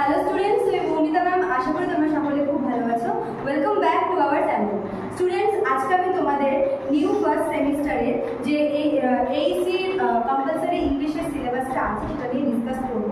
Hello students, so Momita ma'am, আশা করি তোমরা সকলে খুব ভালো আছো। Welcome back to our channel. Students, আজকে আমি তোমাদের নিউ ফার্স্ট সেমিস্টারের যে এইসি কম্পালসারি ইংলিশের সিলেবাসটা আছে সেটা নিয়ে ডিসকাস করব।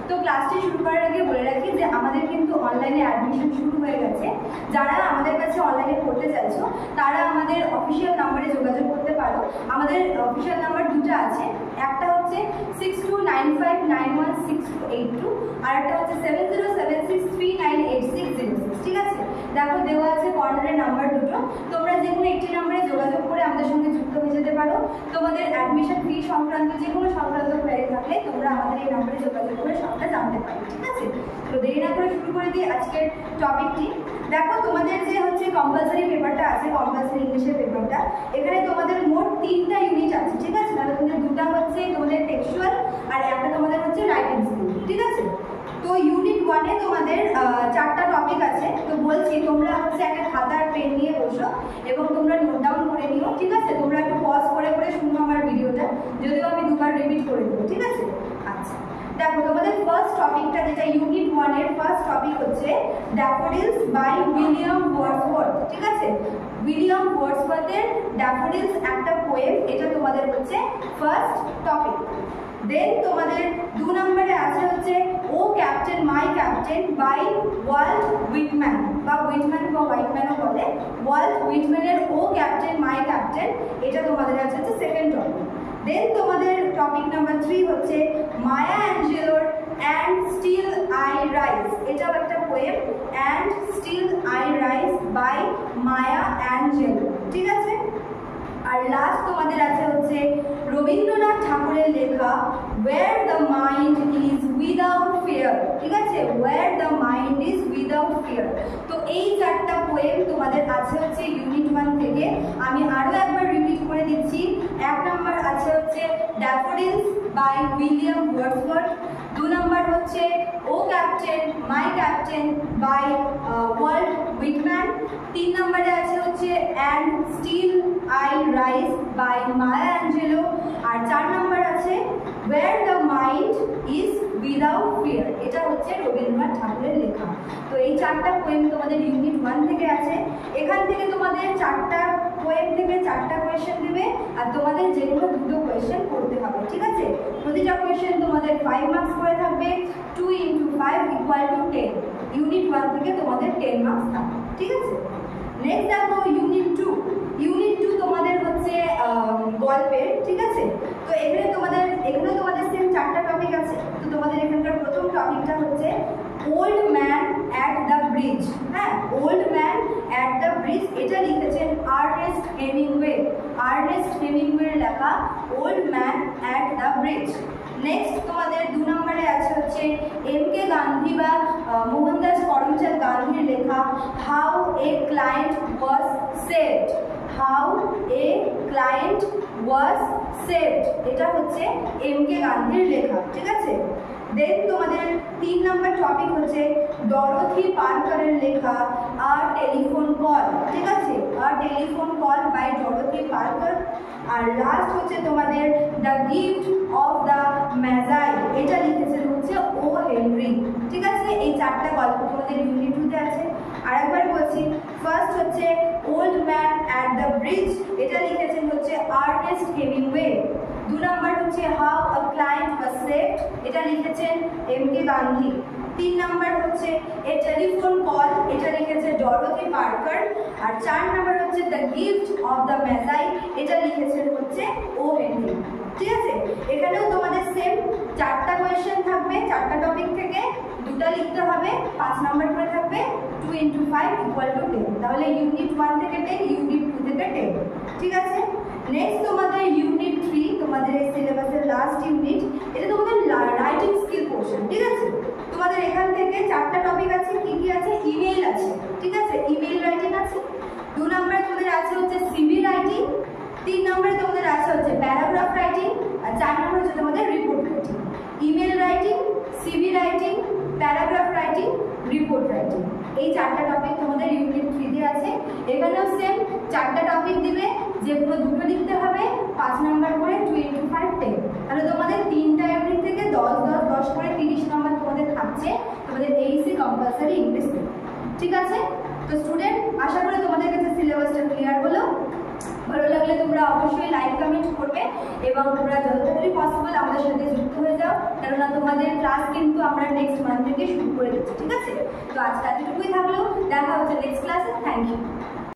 তো ক্লাসটি শুরু করার আগে বলে রাখি যে আমাদের কিন্তু অনলাইনে অ্যাডমিশন শুরু হয়ে গেছে। যারা আমাদের কাছে অনলাইনে পড়তে চাইছো তারা আমাদের অফিসিয়াল নাম্বারে যোগাযোগ করতে পারো। আমাদের অফিসিয়াল নাম্বার দুটো আছে, একটা হচ্ছে 6295916282 আর একটা হচ্ছে 7076398606। ঠিক আছে, দেখো দেওয়া আছে কর্নারের নাম্বার দুটো। তোমরা যে কোনো একটি নাম্বারে যোগাযোগ করে আমাদের সঙ্গে যুক্ত হয়ে যেতে পারো। তোমাদের অ্যাডমিশন ফি সংক্রান্ত যে কোনো সংক্রান্ত কোয়েরি থাকলে তোমরা আমাদের এই নাম্বারে যোগাযোগ করে সবটা জানতে পারো। ঠিক আছে, তো দেরি না করে শুরু করে দিই আজকের টপিকটি। দেখো তোমাদের যে হচ্ছে কম্পালসারি পেপারটা আছে, কম্পালসারি ইংলিশের পেপারটা, এখানে তোমাদের মোট 3টা ইউনিট আছে। ঠিক আছে, তাহলে তোমাদের দুটা হচ্ছে তোমাদের টেক্সচুয়াল আর একটা তোমাদের হচ্ছে রাইটিং স্কিল। ঠিক আছে, তো ইউনিট 1-এ তোমাদের 4টা টপিক আছে। তো বলছি তোমরা হচ্ছে একটা খাতা আর পেন নিয়ে বসো এবং তোমরা নোট ডাউন করে নিও। ঠিক আছে, তোমরা একটু পজ করে করে শুনো আমার ভিডিওটা, যদিও আমি দুবার রিপিট করে দেবো। ঠিক আছে, আচ্ছা দেখো তোমাদের ফার্স্ট টপিকটা যেটা ইউনিট 1-এর ফার্স্ট টপিক হচ্ছে ড্যাফোডিলস বাই উইলিয়াম ওয়ার্ডসওয়ার্থ। ঠিক আছে, উইলিয়াম ওয়ার্ডসওয়ার্থের ড্যাফোডিলস একটা পোয়েম, এটা তোমাদের হচ্ছে ফার্স্ট টপিক। দেন তোমাদের 2 নম্বরে আছে হচ্ছে O captain my captain by Walt Whitman, বা হুইটম্যান বা হোয়াইটম্যানও বলে। ওয়াল্ট হুইটম্যানের ও ক্যাপ্টেন মাই ক্যাপ্টেন, এটা তোমাদের আছে হচ্ছে সেকেন্ড টপিক। দেন তোমাদের টপিক নাম্বার 3 হচ্ছে মায়া অ্যাঞ্জেলোর অ্যান্ড স্টিল আই রাইজ, এটাও একটা poem, and still I rise by Maya Angelou. ঠিক আছে, আর লাস্ট তোমাদের আছে হচ্ছে রবীন্দ্রনাথ ঠাকুরের লেখা where the mind is without fear. ঠিক আছে, where the mind is without fear. তো এই 4টা পোয়েম তোমাদের আছে হচ্ছে ইউনিট 1 থেকে। আমি আরও একবার রিপিট করে দিচ্ছি। 1 নম্বর আছে হচ্ছে ড্যাফোডিলস বাই উইলিয়াম ওয়ার্ডসওয়ার্থ, 2 নম্বর হচ্ছে O captain my captain by Walt Whitman, 3 নম্বরে আছে হচ্ছে and still I rise by Maya Angelou, আর 4 নম্বর আছে where the mind is without fear, এটা হচ্ছে রবীন্দ্রনাথ ঠাকুরের লেখা। তো এই 4টা পোয়েম তোমাদের ইউনিট 1 থেকে আছে। এখান থেকে তোমাদের 4টা পোয়েম থেকে 4টা কোয়েশ্চেন দেবে, আর তোমাদের যে কোনো 2টো কোয়েশ্চেন করতে হবে। ঠিক আছে, প্রতিটা কোয়েশ্চেন তোমাদের 5 মার্কস করে থাকবে। 2 × 5 = 10। ইউনিট 1 থেকে তোমাদের 10 মার্কস থাকবে। ঠিক আছে, নেক্সট দেখো ইউনিট 2। ইউনিট 2 তোমাদের হচ্ছে গল্পের। ঠিক আছে, তো এখানে তোমাদের সেম 4টা টপিক আছে। তো তোমাদের এখানকার প্রথম টপিকটা হচ্ছে old man at the bridge. হ্যাঁ, old man at the bridge, এটা লিখেছেন আর্নেস্ট হেমিংওয়ে। আর্নেস্ট হেমিংওয়ের লেখা old man at the bridge. Next তোমাদের 2 নম্বরে আছে হচ্ছে এম.কে. গান্ধী বা মোহনদাস করমচাঁদ গান্ধীর লেখা how a client was saved. How a client was saved, এটা হচ্ছে এম.কে. গান্ধীর লেখা। ঠিক আছে, দেন তোমাদের 3 নম্বর টপিক হচ্ছে ডরোথি পার্কারের লেখা আ টেলিফোন কল। ঠিক আছে, a telephone call by Dorothy Parker. আর লাস্ট হচ্ছে তোমাদের the gift of the magi, এটা লিখেছেন হচ্ছে ও হেনরি। ঠিক আছে, এই 4টা গল্প তোমাদের ইউনিট 2-তে আছে। আর একবার বলছি, ফার্স্ট হচ্ছে old man at the bridge, এটা লিখেছেন হচ্ছে আর্নেস্ট হেমিংওয়ে। 2 নম্বর হচ্ছে how a client was saved, এটা লিখেছেন এম.কে. গান্ধী। 3 নম্বর হচ্ছে এ টেলিফোন কল, এটা লিখেছে ডরোথি পার্কার। আর 4 নম্বর হচ্ছে the gift of the magi, এটা লিখেছেন হচ্ছে ও হেনরি। ঠিক আছে, এখানেও তোমাদের সেম 4টা কোয়েশ্চেন থাকবে। 4টা টপিক থেকে 2টা লিখতে হবে, 5 নাম্বার করে থাকবে। 2 × 5 = 10। তাহলে ইউনিট 1 থেকে 10, ইউনিট 2 থেকে 10। ঠিক আছে, নেক্সট তোমাদের ইউনিট 3, তোমাদের এই সিলেবাসের লাস্ট ইউনিট। এটা তোমাদের রাইটিং স্কিল পোর্শন। ঠিক আছে, তোমাদের এখান থেকে 4টা টপিক আছে। কি কি আছে? ইমেইল আছে। ঠিক আছে, ইমেইল রাইটিং আছে। 2 নম্বরে তোমাদের আছে হচ্ছে সিভি রাইটিং। 3 নম্বরে তোমাদের আছে হচ্ছে প্যারাগ্রাফ রাইটিং। আর 4 নম্বর হচ্ছে তোমাদের report writing. Email writing, CV writing, paragraph writing, report writing, এই 4টা টপিক তোমাদের ইউনিট 3-তে আছে। এখানেও সেম 4টা টপিক দিবে, যে কোনো 2টো লিখতে হবে, 5 নাম্বার করে। 2 × 5 10। তাহলে তোমাদের 3টা ইউনিট থেকে 10 10 10 করে 30 নাম্বার তোমাদের থাকছে তোমাদের এই কম্পালসারি ইংলিশ নেবে। ঠিক আছে? তো স্টুডেন্ট, আশা করি তোমাদের কাছে সিলেবাসটা ক্লিয়ার হলো। ভালো লাগলে তোমরা অবশ্যই লাইক কমেন্ট করবে এবং তোমরা যত তাড়াতাড়ি পসিবল আমাদের সাথে যুক্ত হয়ে যাও, কেননা তোমাদের ক্লাস কিন্তু আমরা নেক্সট মান্থ থেকে শুরু করে দিচ্ছি। ঠিক আছে? তো আজকে এতটুকুই থাকলো, দেখা হচ্ছে নেক্সট ক্লাসে। Thank you.